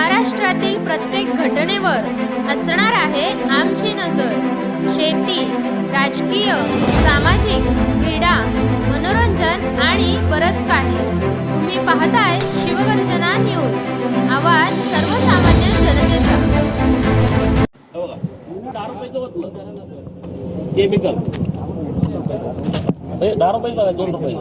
महाराष्ट्रातील प्रत्येक घटनेवर असणार आहे आमची नजर। शेती, राजकीय, सामाजिक, क्रीडा, मनोरंजन आणि बरंच काही। तुम्ही पाहताय शिवगर्जना न्यूज, आवाज सर्वसामान्य जनतेचा। केमिकल 10 रुपये बघा, 2 रुपये।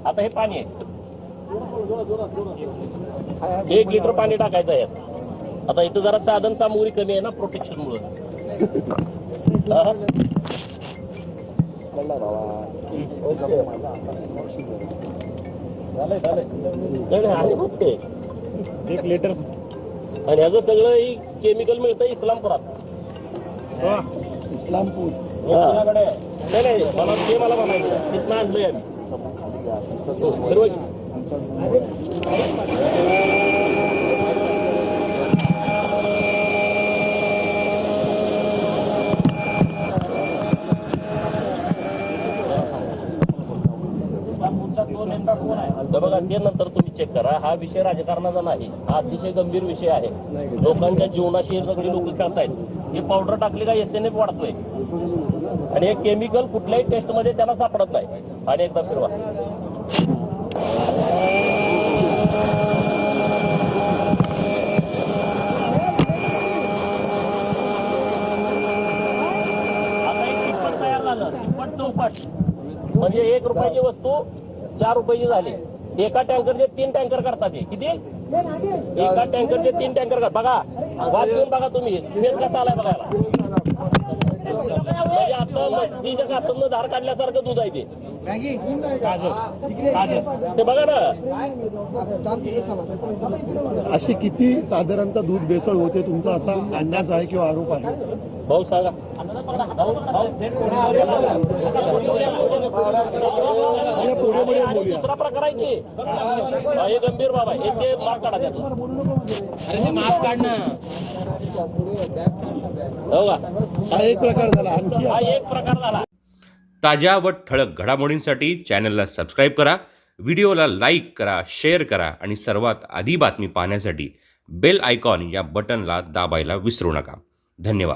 आता हे पाणी आहे, 1 लिटर पाणी टाकायचं आहे। आता इथं जरा साधन सामुग्री कमी आहे ना प्रोटेक्शन मुळे। आहे 1 लिटर आणि ह्याचं सगळं केमिकल मिळतं इस्लामपुरात। इस्लामपूर नाही मला म्हणायचं तिथं आणलंय आम्ही। बघा ते नंतर तुम्ही चेक करा। हा विषय राजकारणाचा नाही, हा अतिशय गंभीर विषय आहे। लोकांच्या जीवनाशी सगळी लोक खेळतायत। ही पावडर टाकली का SNF वाढतोय आणि हे केमिकल कुठल्याही टेस्ट मध्ये त्याला सापडत नाही। आणि एकदा फिरवा, आता एक तिप्पट तयार झालं, तिप्पट चौपट म्हणजे 1 रुपयाची वस्तू 4 रुपयाची झाली। एका टँकरचे 3 टँकर करतात। किती? एका टँकरचे 3 टँकर करतात। बघा, वाचून बघा तुम्ही, फेस कसा आलाय बघायला। म्हणजे आता मच्छीच्या कासमनं धार काढल्यासारखं दूध आहे ते बघा ना। असे किती साधारणतः दूध भेसळ होते तुमचा असा अंदाज आहे किंवा आरोप आहे? भाऊ सांगा। दुसरा प्रकार आहे की हे गंभीर बाबा, हे मास्क काढा त्यातून। अरे मास्क काढणं हो का? हा एक प्रकार झाला, आणखी हा एक प्रकार झाला। ताज्या व ठळक घडामोडींसाठी चॅनलला सबस्क्राईब करा, व्हिडिओला लाईक करा, शेअर करा आणि सर्वात आधी बातमी पाहण्यासाठी बेल आयकॉन या बटनला दाबायला विसरू नका। धन्यवाद।